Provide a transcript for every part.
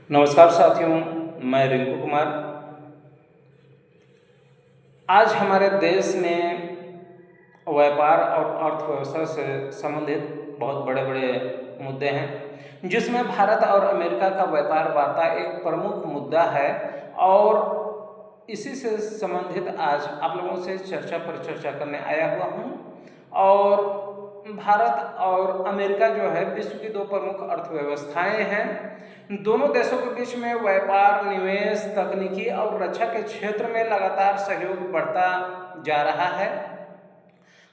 नमस्कार साथियों, मैं रिंकू कुमार। आज हमारे देश में व्यापार और अर्थव्यवस्था से संबंधित बहुत बड़े बड़े मुद्दे हैं, जिसमें भारत और अमेरिका का व्यापार वार्ता एक प्रमुख मुद्दा है। और इसी से संबंधित आज आप लोगों से चर्चा करने आया हुआ हूँ। और भारत और अमेरिका जो है विश्व की दो प्रमुख अर्थव्यवस्थाएं हैं। दोनों देशों के बीच में व्यापार, निवेश, तकनीकी और रक्षा के क्षेत्र में लगातार सहयोग बढ़ता जा रहा है।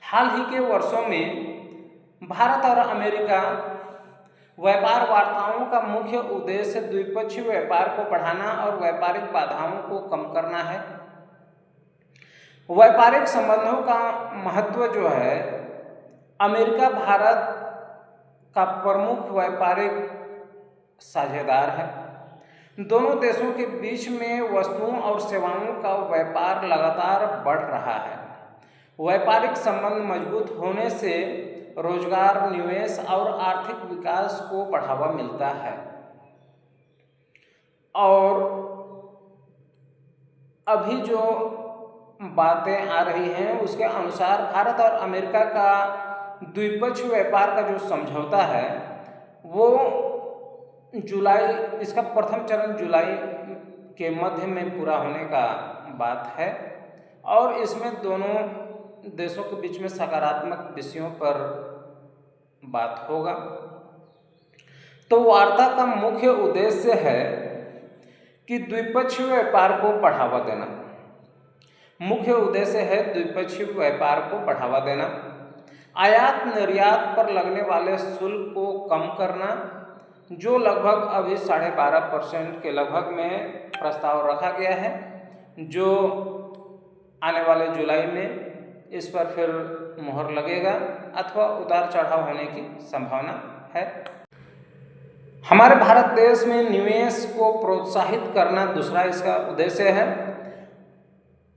हाल ही के वर्षों में भारत और अमेरिका व्यापार वार्ताओं का मुख्य उद्देश्य द्विपक्षीय व्यापार को बढ़ाना और व्यापारिक बाधाओं को कम करना है। व्यापारिक संबंधों का महत्व जो है, अमेरिका भारत का प्रमुख व्यापारिक साझेदार है। दोनों देशों के बीच में वस्तुओं और सेवाओं का व्यापार लगातार बढ़ रहा है। व्यापारिक संबंध मजबूत होने से रोजगार, निवेश और आर्थिक विकास को बढ़ावा मिलता है। और अभी जो बातें आ रही हैं उसके अनुसार भारत और अमेरिका का द्विपक्षीय व्यापार का जो समझौता है वो इसका प्रथम चरण जुलाई के मध्य में पूरा होने का बात है। और इसमें दोनों देशों के बीच में सकारात्मक विषयों पर बात होगा। तो वार्ता का मुख्य उद्देश्य है कि द्विपक्षीय व्यापार को बढ़ावा देना। मुख्य उद्देश्य है द्विपक्षीय व्यापार को बढ़ावा देना, आयात निर्यात पर लगने वाले शुल्क को कम करना, जो लगभग अभी 12.5% के लगभग में प्रस्ताव रखा गया है, जो आने वाले जुलाई में इस पर फिर मुहर लगेगा अथवा उतार चढ़ाव होने की संभावना है। हमारे भारत देश में निवेश को प्रोत्साहित करना दूसरा इसका उद्देश्य है।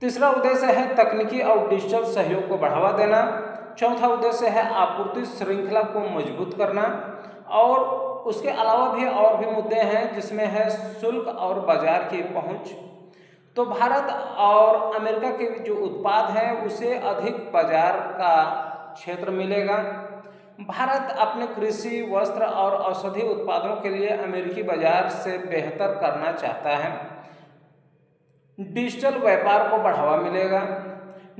तीसरा उद्देश्य है तकनीकी और डिजिटल सहयोग को बढ़ावा देना। चौथा उद्देश्य है आपूर्ति श्रृंखला को मजबूत करना। और उसके अलावा भी और भी मुद्दे हैं, जिसमें है शुल्क और बाजार की पहुंच। तो भारत और अमेरिका के जो उत्पाद हैं उसे अधिक बाजार का क्षेत्र मिलेगा। भारत अपने कृषि, वस्त्र और औषधि उत्पादों के लिए अमेरिकी बाजार से बेहतर करना चाहता है। डिजिटल व्यापार को बढ़ावा मिलेगा।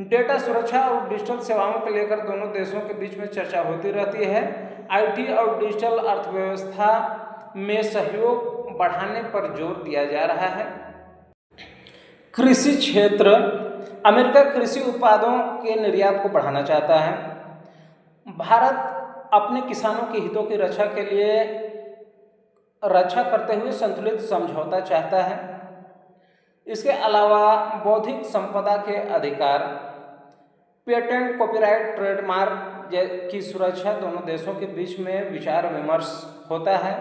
डेटा सुरक्षा और डिजिटल सेवाओं को लेकर दोनों देशों के बीच में चर्चा होती रहती है। आईटी और डिजिटल अर्थव्यवस्था में सहयोग बढ़ाने पर जोर दिया जा रहा है। कृषि क्षेत्र, अमेरिका कृषि उत्पादों के निर्यात को बढ़ाना चाहता है। भारत अपने किसानों के हितों की रक्षा के लिए रक्षा करते हुए संतुलित समझौता चाहता है। इसके अलावा बौद्धिक संपदा के अधिकार, पेटेंट, कॉपीराइट, ट्रेडमार्क की सुरक्षा दोनों देशों के बीच में विचार विमर्श होता है।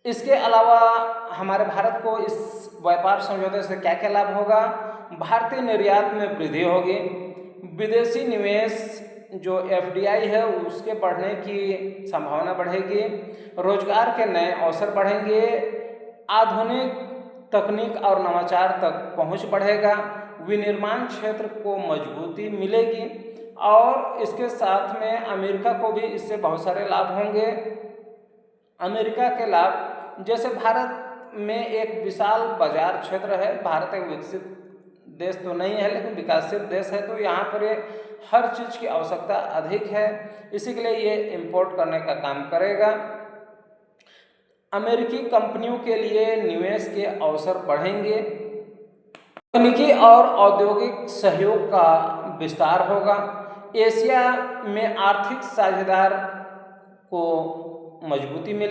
इसके अलावा हमारे भारत को इस व्यापार समझौते से क्या क्या लाभ होगा? भारतीय निर्यात में वृद्धि होगी, विदेशी निवेश जो FDI है उसके बढ़ने की संभावना बढ़ेगी, रोजगार के नए अवसर बढ़ेंगे, आधुनिक तकनीक और नवाचार तक पहुंच बढ़ेगा, विनिर्माण क्षेत्र को मजबूती मिलेगी। और इसके साथ में अमेरिका को भी इससे बहुत सारे लाभ होंगे। अमेरिका के लाभ, जैसे भारत में एक विशाल बाजार क्षेत्र है। भारत एक विकसित देश तो नहीं है लेकिन विकसित देश है, तो यहाँ पर हर चीज़ की आवश्यकता अधिक है, इसी के लिए ये इंपोर्ट करने का काम करेगा। अमेरिकी कंपनियों के लिए निवेश के अवसर बढ़ेंगे। तकनीकी और औद्योगिक सहयोग का विस्तार होगा। एशिया में आर्थिक साझेदार को मजबूती मिलेगी।